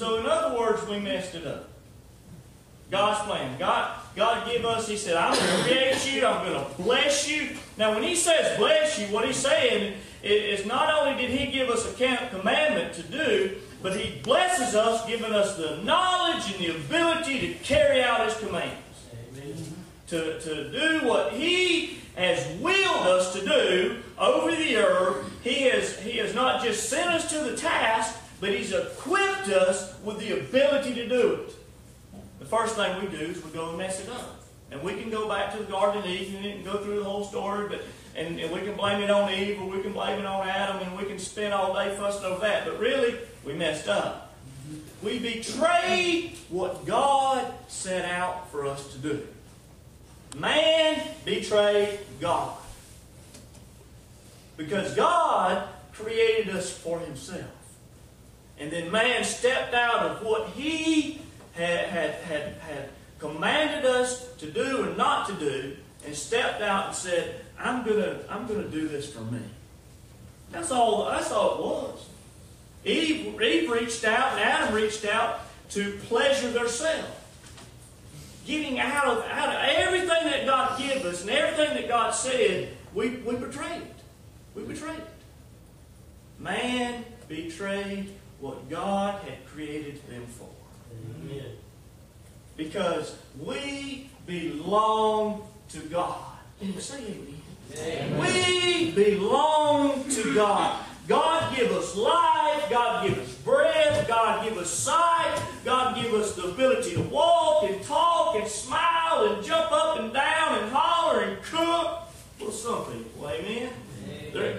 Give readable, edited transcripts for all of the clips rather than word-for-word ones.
So in other words, we messed it up. God's plan. God gave us, He said, I'm going to create you, I'm going to bless you. Now when He says bless you, what He's saying is not only did He give us a commandment to do, but He blesses us, giving us the knowledge and the ability to carry out His commands. Amen. To do what He has willed us to do over the earth. He has not just sent us to the task, but He's equipped us with the ability to do it. The first thing we do is we go and mess it up. And we can go back to the Garden of Eden and go through the whole story, and we can blame it on Eve, or we can blame it on Adam, and we can spend all day fussing over that. But really, we messed up. We betrayed what God set out for us to do. Man betrayed God. Because God created us for Himself. And then man stepped out of what He had commanded us to do and not to do, and stepped out and said, I'm gonna do this for me. That's all it was. Eve reached out and Adam reached out to pleasure themselves. Getting out of everything that God gave us and everything that God said, we betrayed it. We betrayed it. Man betrayed what God had created them for. Amen. Because we belong to God. Can you say amen? Amen? We belong to God. God give us life. God give us breath. God give us sight. God give us the ability to walk and talk and smile and jump up and down and holler and cook. Well, some people, amen?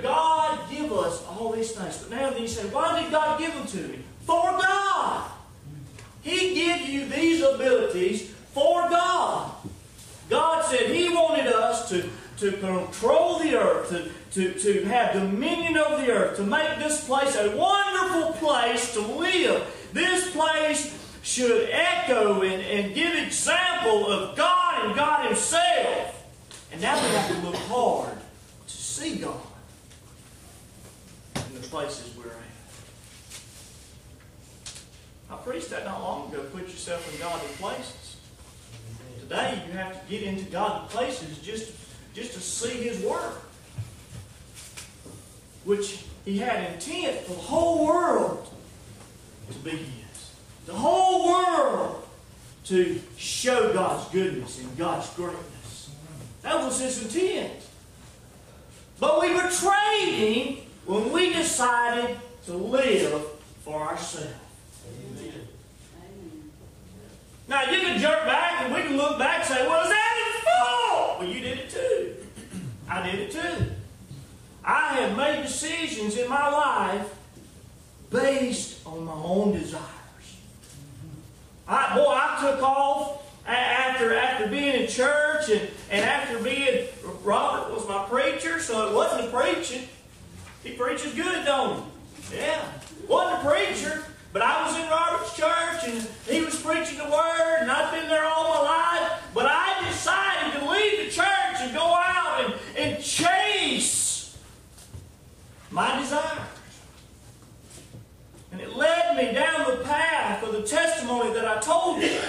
God give us all these things. But now you say, why did God give them to me? For God. He gives you these abilities for God. God said He wanted us to control the earth, to have dominion over the earth, to make this place a wonderful place to live. This place should echo and give example of God and God Himself. And now we have to look hard to see God in the places we're at. I preached that not long ago. Put yourself in godly places. Today you have to get into godly places just to see His Word, which He had intent for the whole world to be His. The whole world to show God's goodness and God's greatness. That was His intent. But we betrayed Him when we decided to live for ourselves. Amen. Now you can jerk back and we can look back and say, well, is that His fault? Well, you did it too. I did it too. I have made decisions in my life based on my own desires. I took off after being in church and after being, Robert was my preacher, so it wasn't a preaching. He preaches good, don't he? Yeah. Wasn't a preacher, but I was in Robert's church and he was preaching the Word and I've been there all my life. But I decided to leave the church and go out and chase my desires. And it led me down the path of the testimony that I told you.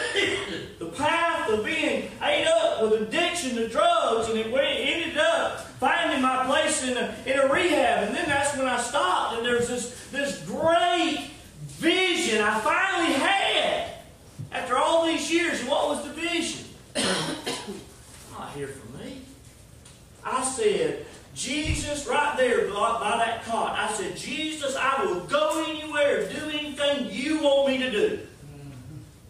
The path of being ate up with addiction to drugs, and it ended up finding my place in a rehab. And then that's when I stopped, and there's this great vision I finally had after all these years. And what was the vision? Not here for me. I said, Jesus, right there by that cot, I said, Jesus, I will go anywhere, do anything you want me to do.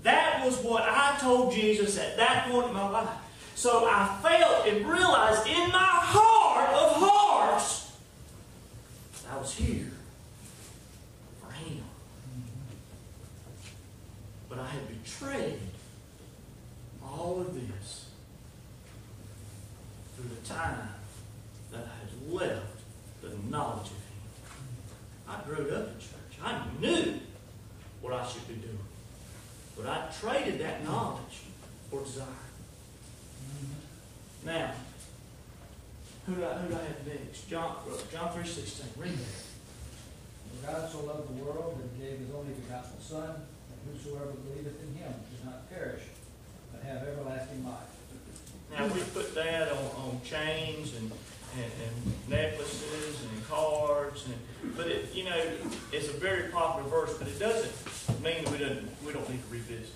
That was what I told Jesus at that point in my life. So I felt and realized in my heart of hearts I was here for Him. But I had betrayed all of this through the time that I had left the knowledge of Him. I grew up in church. I knew what I should be doing. But I traded that knowledge for desire. Now, who do I have next? John 3:16. Read that. For God so loved the world that He gave His only begotten Son, that whosoever believeth in him should not perish, but have everlasting life. Now, we put that on chains and necklaces and cards, but it, it's a very popular verse, but it doesn't mean we don't need to revisit.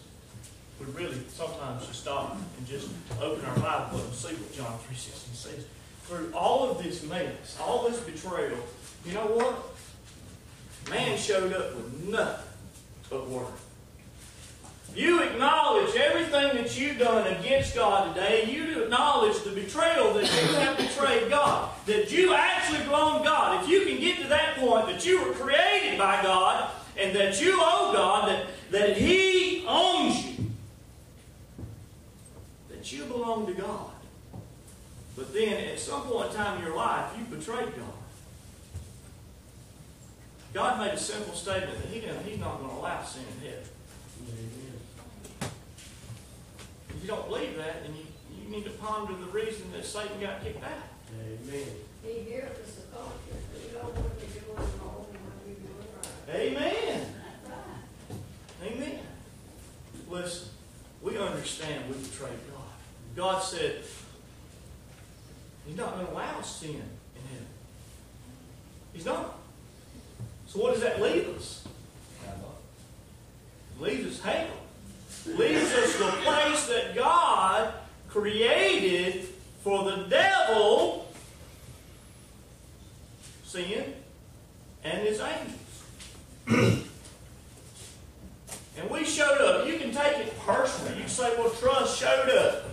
We really sometimes just stop and just open our Bible and see what John 3:16 says. Through all of this mess, all this betrayal, you know what? Man showed up with nothing but word. You acknowledge everything that you've done against God today. You acknowledge the betrayal that you have betrayed God. That you actually belong to God. If you can get to that point that you were created by God and that you owe God, that He owns you. That you belong to God. But then at some point in time in your life, you betrayed God. God made a simple statement that He's not going to allow sin in heaven. If you don't believe that, then you need to ponder the reason that Satan got kicked out. Amen. He hears us a conscience. We know what we're doing wrong and what we're doing right. Amen. That's right. Amen. Listen, we understand we betrayed God. God said He's not going to allow sin in heaven. He's not. So what does that leave us? It leaves us hell. It leaves us the place that God created for the devil, sin, and his angels. And we showed up. You can take it personally. You can say, well, Trust showed up.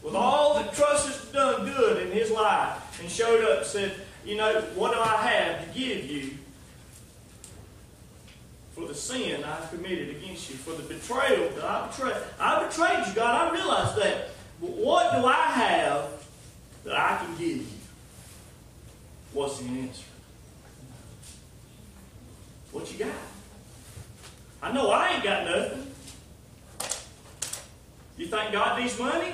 With all that Trust has done good in his life, and showed up and said, what do I have to give you for the sin I've committed against you, for the betrayal that I betrayed. I betrayed you, God. I realize that. But what do I have that I can give you? What's the answer? What you got? I know I ain't got nothing. You think God needs money?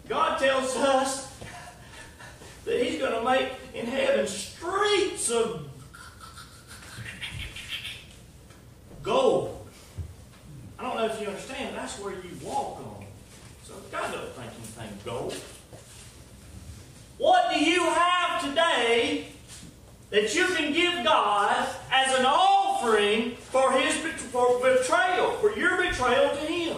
God tells us that He's going to make in heaven streets of gold. I don't know if you understand, that's where you walk on. So God doesn't think anything gold. What do you have today that you can give God as an offering for His betrayal, for your betrayal to Him?